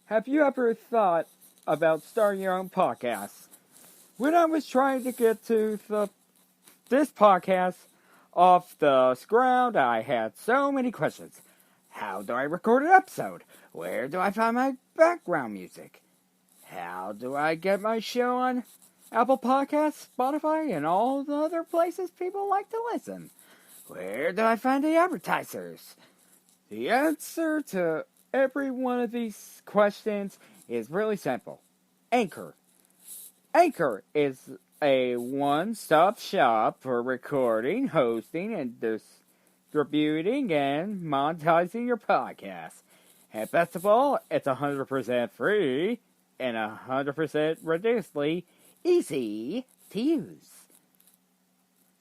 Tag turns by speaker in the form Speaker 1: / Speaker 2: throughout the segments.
Speaker 1: Have you ever thought about starting your own podcast? When I was trying to get to this podcast off the ground, I had so many questions. How do I record an episode? Where do I find my background music? How do I get my show on Apple Podcasts, Spotify, and all the other places people like to listen? Where do I find the advertisers? The answer to every one of these questions is really simple. Anchor. Anchor is a one-stop shop for recording, hosting, and distributing and monetizing your podcast. And best of all, it's 100% free and 100% ridiculously easy to use.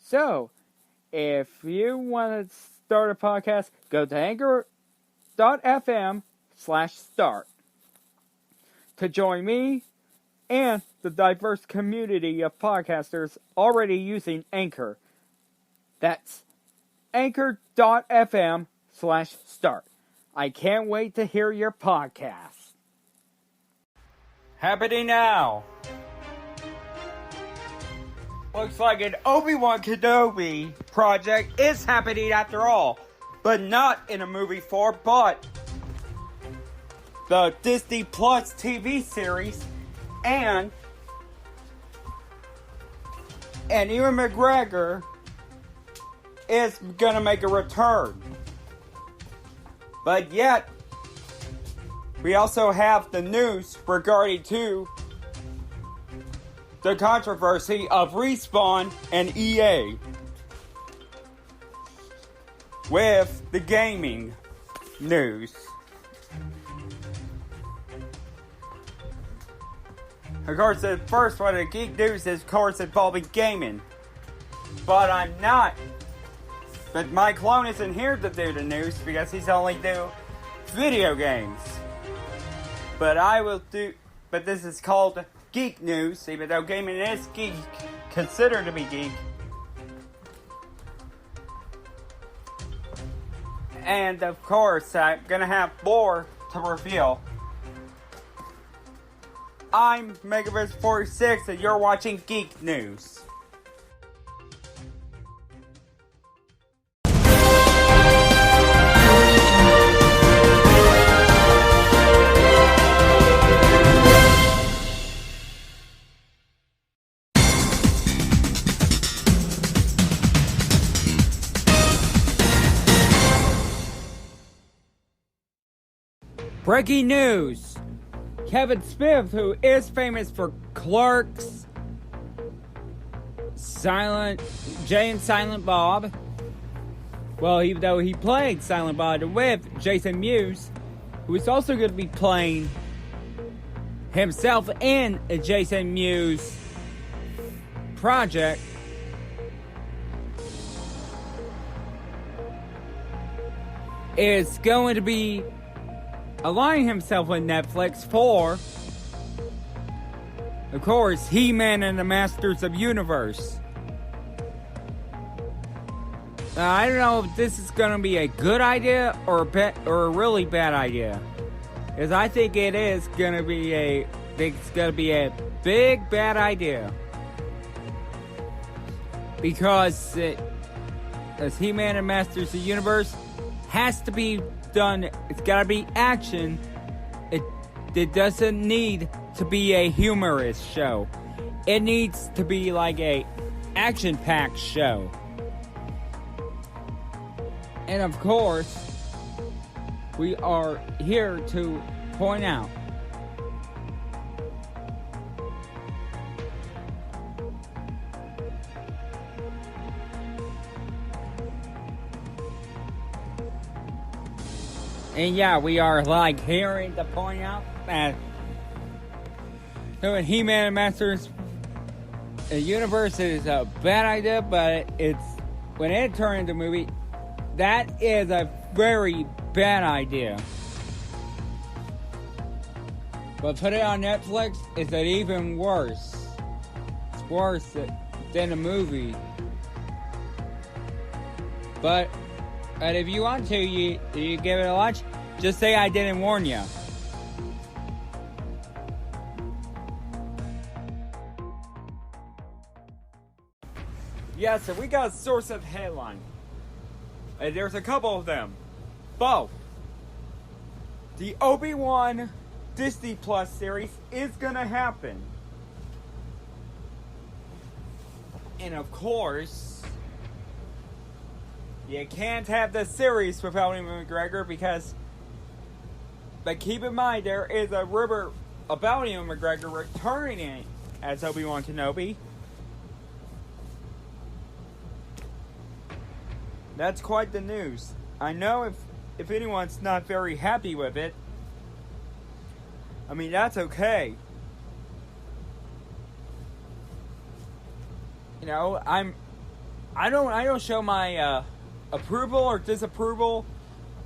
Speaker 1: So, if you want to start a podcast, go to anchor.fm/start to join me and the diverse community of podcasters already using Anchor. That's anchor.fm/start. I can't wait to hear your podcast. Happening now. Looks like an Obi-Wan Kenobi project is happening after all. But not in a movie form, but the Disney Plus TV series and Ewan McGregor is gonna make a return. But yet, we also have the news regarding to the controversy of Respawn and EA with the gaming news. Of course, the first one, the Geek News, is of course involving gaming. But I'm not. But my clone isn't here to do the news because he's only do video games. But I will do. But this is called Geek News, even though gaming is geek, considered to be geek. And of course, I'm gonna have more to reveal. I'm Megaverse46 and you're watching Geek News. Breaking news! Kevin Smith, who is famous for Clerks, Jay and Silent Bob, well, even though he played Silent Bob with Jason Mewes, who is also going to be playing himself in a Jason Mewes project, is going to be aligning himself with Netflix for, of course, He-Man and the Masters of Universe. I don't know if this is going to be a good idea or a really bad idea, because I think it is going to be a big bad idea, because as He-Man and Masters of the Universe has to be done, it's gotta be action. It doesn't need to be a humorous show. It needs to be like a action-packed show. And of course, we are here to point out and yeah, we are like hearing to point out that doing He-Man and Masters Universe is a bad idea, but it's when it turned into a movie, that is a very bad idea. But put it on Netflix, it's even worse. It's worse than a movie. But if you want to, you give it a watch. Just say I didn't warn you. Yeah, so we got a source of headline. And there's a couple of them. Both. The Obi-Wan Disney Plus series is gonna happen. And of course, you can't have the series without Ewan McGregor but keep in mind, there is a rumor about Ewan McGregor returning as Obi-Wan Kenobi. That's quite the news. I know if anyone's not very happy with it, I mean, that's okay. You know, I don't show my approval or disapproval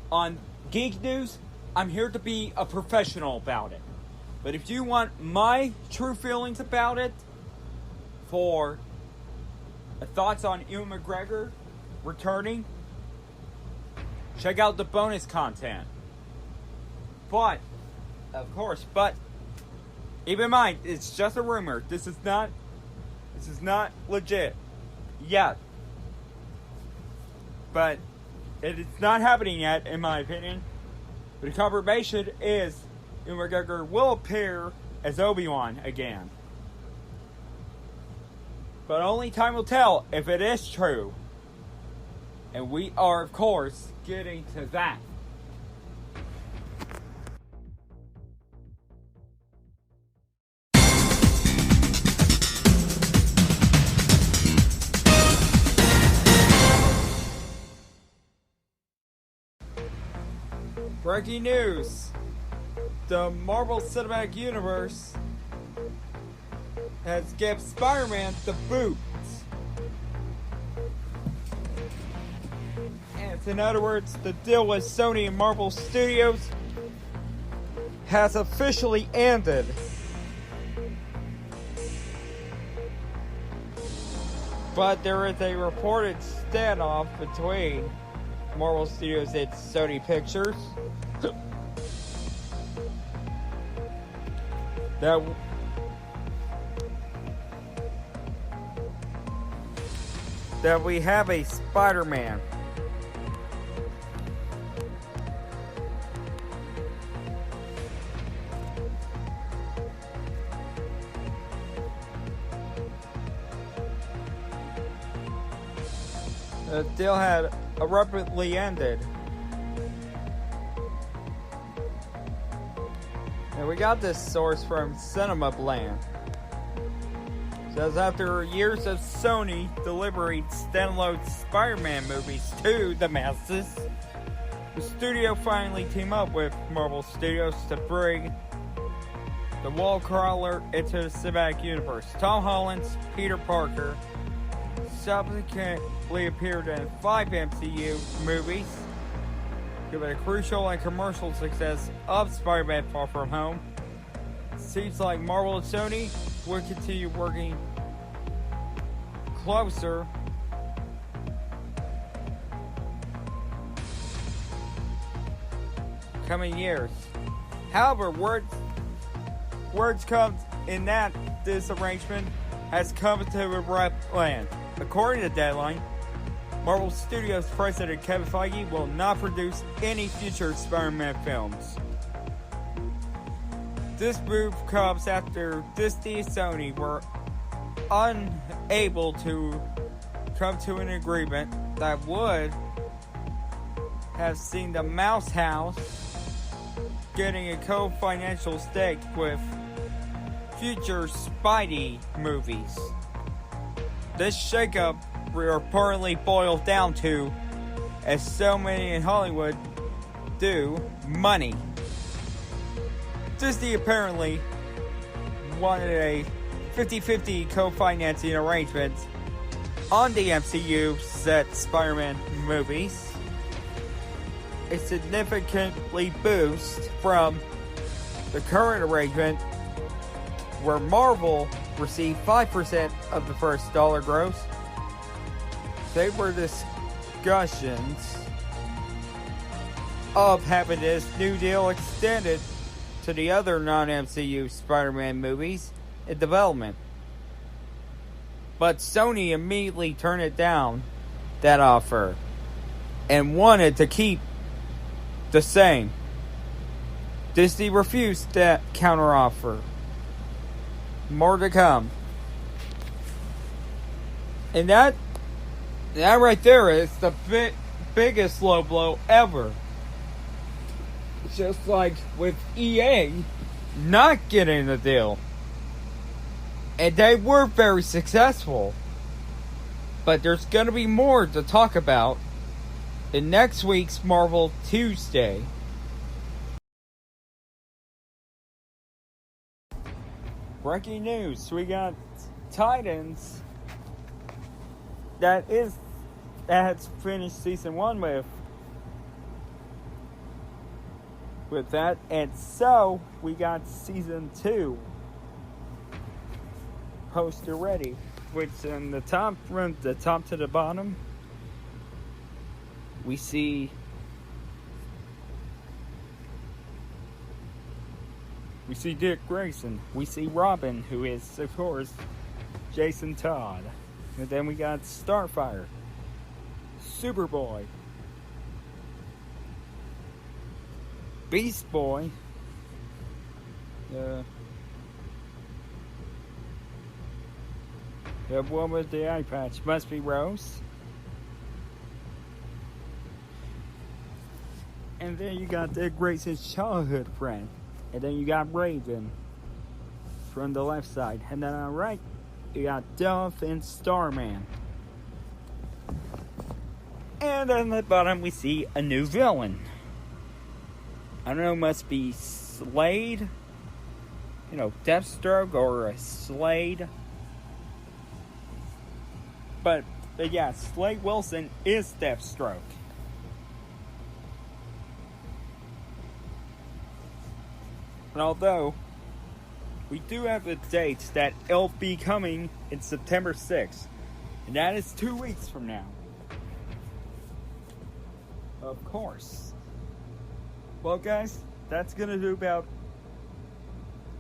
Speaker 1: on Geek News. I'm here to be a professional about it. But if you want my true feelings about it, for thoughts on Ewan McGregor returning, check out the bonus content. But, of course, keep in mind, it's just a rumor. This is not legit yet. But it is not happening yet, in my opinion. But the confirmation is Ewan McGregor will appear as Obi-Wan again. But only time will tell if it is true. And we are, of course, getting to that. Breaking news. The Marvel Cinematic Universe has given Spider-Man the boot. And in other words, the deal with Sony and Marvel Studios has officially ended. But there is a reported standoff between Marvel Studios and Sony Pictures that we have a Spider-Man. The deal had abruptly ended. And we got this source from Cinema Bland. It says after years of Sony delivering standalone Spider-Man movies to the masses, the studio finally teamed up with Marvel Studios to bring the wall crawler into the cinematic universe. Tom Holland's Peter Parker subsequently appeared in 5 MCU movies, given a crucial and commercial success of Spider-Man Far From Home. It seems like Marvel and Sony will continue working closer coming years. However, words come in that this arrangement has come to abrupt land. According to Deadline, Marvel Studios president Kevin Feige will not produce any future Spider-Man films. This move comes after Disney and Sony were unable to come to an agreement that would have seen the Mouse House getting a co-financial stake with future Spidey movies. This shakeup reportedly boils down to, as so many in Hollywood do, money. Disney apparently wanted a 50-50 co-financing arrangement on the MCU set Spider-Man movies, a significantly boost from the current arrangement where Marvel received 5% of the first dollar gross. They were discussions of having this new deal extended to the other non-MCU Spider-Man movies in development. But Sony immediately turned it down, that offer, and wanted to keep the same. Disney refused that counteroffer. More to come. And that right there is the biggest low blow ever. Just like with EA not getting the deal. And they were very successful. But there's going to be more to talk about in next week's Marvel Tuesday. Breaking news, we got Titans that has finished season 1 with that, and so we got season 2 poster ready, which in the top, from the top to the bottom, we see Dick Grayson. We see Robin, who is, of course, Jason Todd. And then we got Starfire, Superboy, Beast Boy, the one with the eye patch must be Rose. And then you got Dick Grayson's childhood friend. And then you got Raven from the left side. And then on the right, you got Dove and Starman. And on the bottom, we see a new villain. I don't know, must be Slade. You know, Deathstroke or a Slade. But yeah, Slade Wilson is Deathstroke. And although we do have a date that it'll be coming in September 6th, and that is 2 weeks from now. Of course. Well, guys, that's gonna do about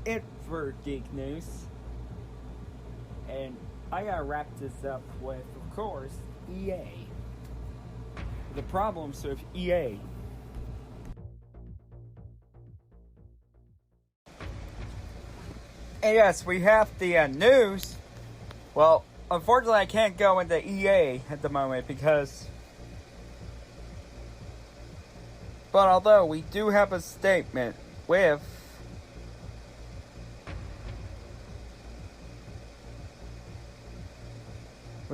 Speaker 1: it for Geek News. And I gotta wrap this up with, of course, EA. The problems with EA. And yes, we have the news. Well, unfortunately, I can't go into EA at the moment because... But although we do have a statement with...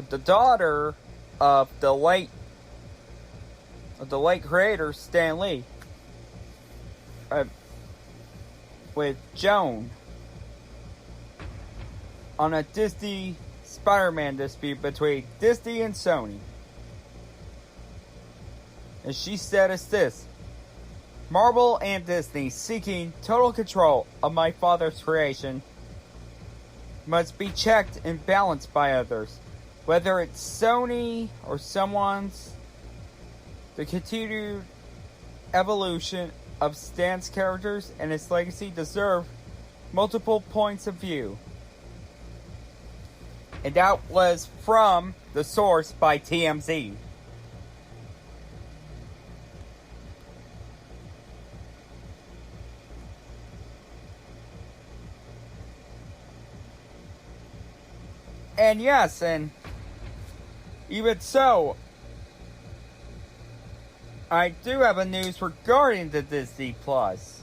Speaker 1: the daughter of the late creator Stan Lee, with Joan, on a Disney Spider-Man dispute between Disney and Sony. And she said it's this: Marvel and Disney seeking total control of my father's creation must be checked and balanced by others. Whether it's Sony or someone's, the continued evolution of Stan's characters and its legacy deserve multiple points of view. And that was from the source by TMZ. And yes, and even so, I do have a news regarding the Disney Plus.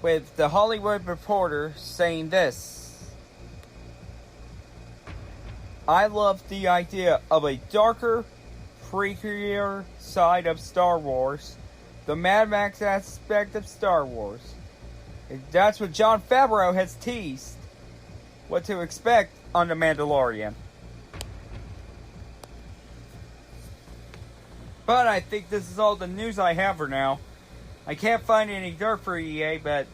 Speaker 1: With the Hollywood Reporter saying this: I love the idea of a darker, freakier side of Star Wars, the Mad Max aspect of Star Wars. And that's what Jon Favreau has teased what to expect on The Mandalorian. But I think this is all the news I have for now. I can't find any dirt for EA, but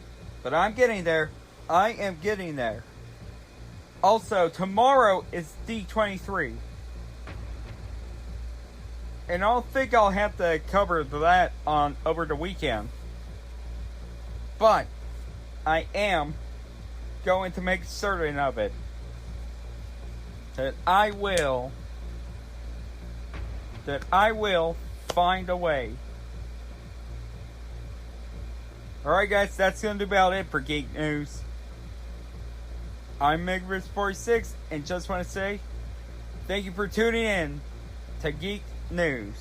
Speaker 1: I'm getting there. I am getting there. Also, tomorrow is D23. And I don't think I'll have to cover that over the weekend. But I am going to make certain of it. That I will find a way. Alright guys, that's going to be about it for Geek News. I'm Megris46 and just want to say thank you for tuning in to Geek News.